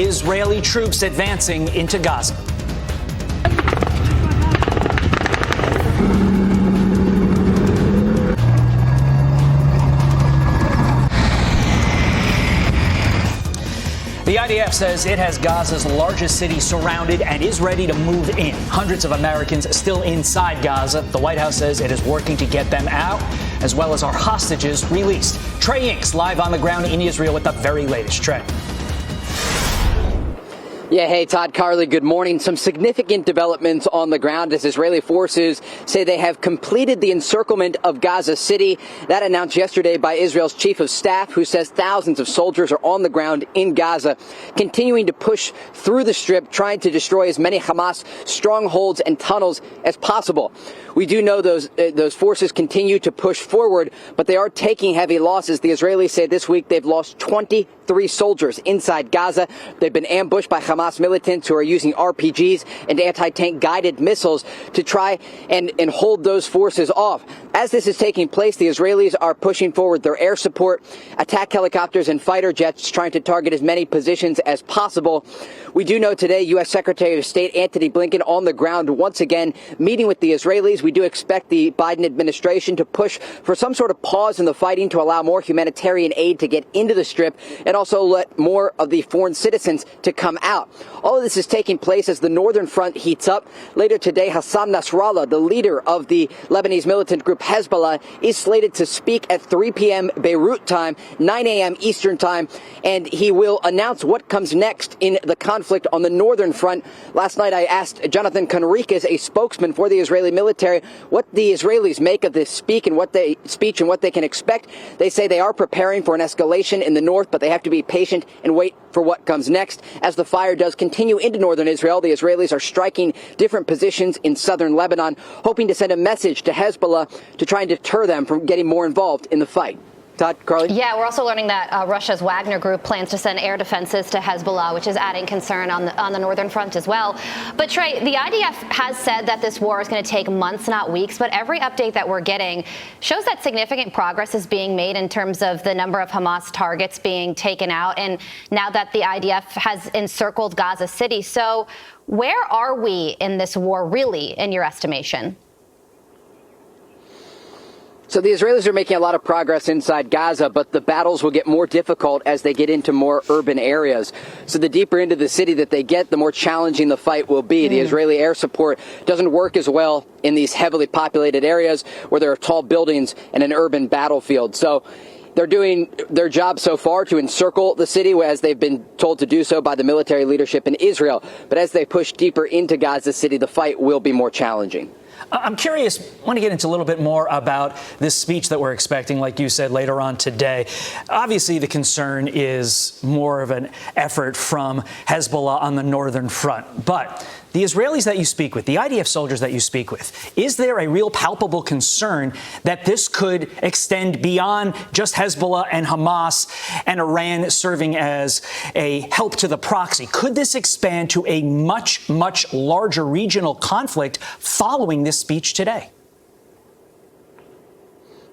Israeli troops advancing into Gaza. The IDF says it has Gaza's largest city surrounded and is ready to move in. Hundreds of Americans still inside Gaza. The White House says it is working to get them out, as well as our hostages released. Trey Inks live on the ground in Israel with the very latest. Trey. Yeah, hey, Todd, Carly, good morning. Some significant developments on the ground as Israeli forces say they have completed the encirclement of Gaza City. That announced yesterday by Israel's chief of staff, who says thousands of soldiers are on the ground in Gaza, continuing to push through the strip, trying to destroy as many Hamas strongholds and tunnels as possible. We do know those forces continue to push forward, but they are taking heavy losses. The Israelis say this week they've lost 23 soldiers inside Gaza. They've been ambushed by Hamas militants who are using RPGs and anti-tank guided missiles to try and hold those forces off. As this is taking place, the Israelis are pushing forward their air support, attack helicopters and fighter jets, trying to target as many positions as possible. We do know today U.S. Secretary of State Antony Blinken on the ground once again meeting with the Israelis. We do expect the Biden administration to push for some sort of pause in the fighting to allow more humanitarian aid to get into the strip and also let more of the foreign citizens to come out. All of this is taking place as the northern front heats up. Later today, Hassan Nasrallah, the leader of the Lebanese militant group Hezbollah, is slated to speak at 3 p.m. Beirut time, 9 a.m. Eastern time, and he will announce what comes next in the conflict on the northern front. Last night, I asked Jonathan Conriquez, a spokesman for the Israeli military, what the Israelis make of this speech and what they can expect. They say they are preparing for an escalation in the north, but they have to be patient and wait for what comes next. As the fire does continue into northern Israel, the Israelis are striking different positions in southern Lebanon, hoping to send a message to Hezbollah to try and deter them from getting more involved in the fight. Todd, Carly? Yeah, we're also learning that Russia's Wagner group plans to send air defenses to Hezbollah, which is adding concern on the northern front as well. But Trey, the IDF has said that this war is going to take months, not weeks. But every update that we're getting shows that significant progress is being made in terms of the number of Hamas targets being taken out. And now that the IDF has encircled Gaza City. So where are we in this war, really, in your estimation? So the Israelis are making a lot of progress inside Gaza, but the battles will get more difficult as they get into more urban areas. So the deeper into the city that they get, the more challenging the fight will be. The Israeli air support doesn't work as well in these heavily populated areas where there are tall buildings and an urban battlefield. So they're doing their job so far to encircle the city, as they've been told to do so by the military leadership in Israel. But as they push deeper into Gaza City, the fight will be more challenging. I'm curious, I want to get into a little bit more about this speech that we're expecting, like you said, later on today. Obviously, the concern is more of an effort from Hezbollah on the northern front. But the Israelis that you speak with, the IDF soldiers that you speak with, is there a real palpable concern that this could extend beyond just Hezbollah and Hamas and Iran serving as a help to the proxy? Could this expand to a much, much larger regional conflict following this speech today?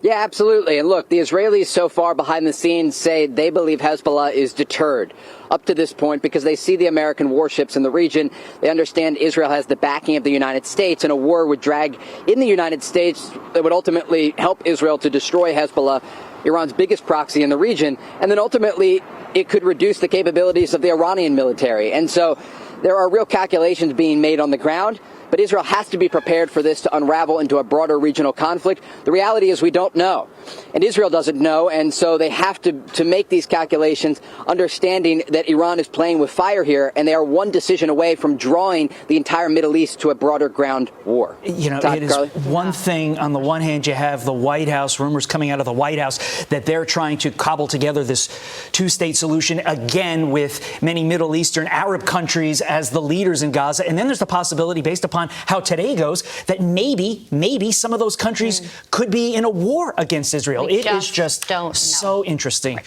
Yeah, absolutely. And look, the Israelis so far behind the scenes say they believe Hezbollah is deterred up to this point because they see the American warships in the region. They understand Israel has the backing of the United States, and a war would drag in the United States that would ultimately help Israel to destroy Hezbollah, Iran's biggest proxy in the region. And then ultimately it could reduce the capabilities of the Iranian military. And so there are real calculations being made on the ground. But Israel has to be prepared for this to unravel into a broader regional conflict. The reality is we don't know, and Israel doesn't know, and so they have to make these calculations, understanding that Iran is playing with fire here, and they are one decision away from drawing the entire Middle East to a broader ground war. You know, Todd, it is Carly? One thing. On the one hand, you have the White House, rumors coming out of the White House that they're trying to cobble together this two-state solution, again, with many Middle Eastern Arab countries as the leaders in Gaza. And then there's the possibility, based upon how today goes, that maybe some of those countries could be in a war against Israel. It is just so interesting.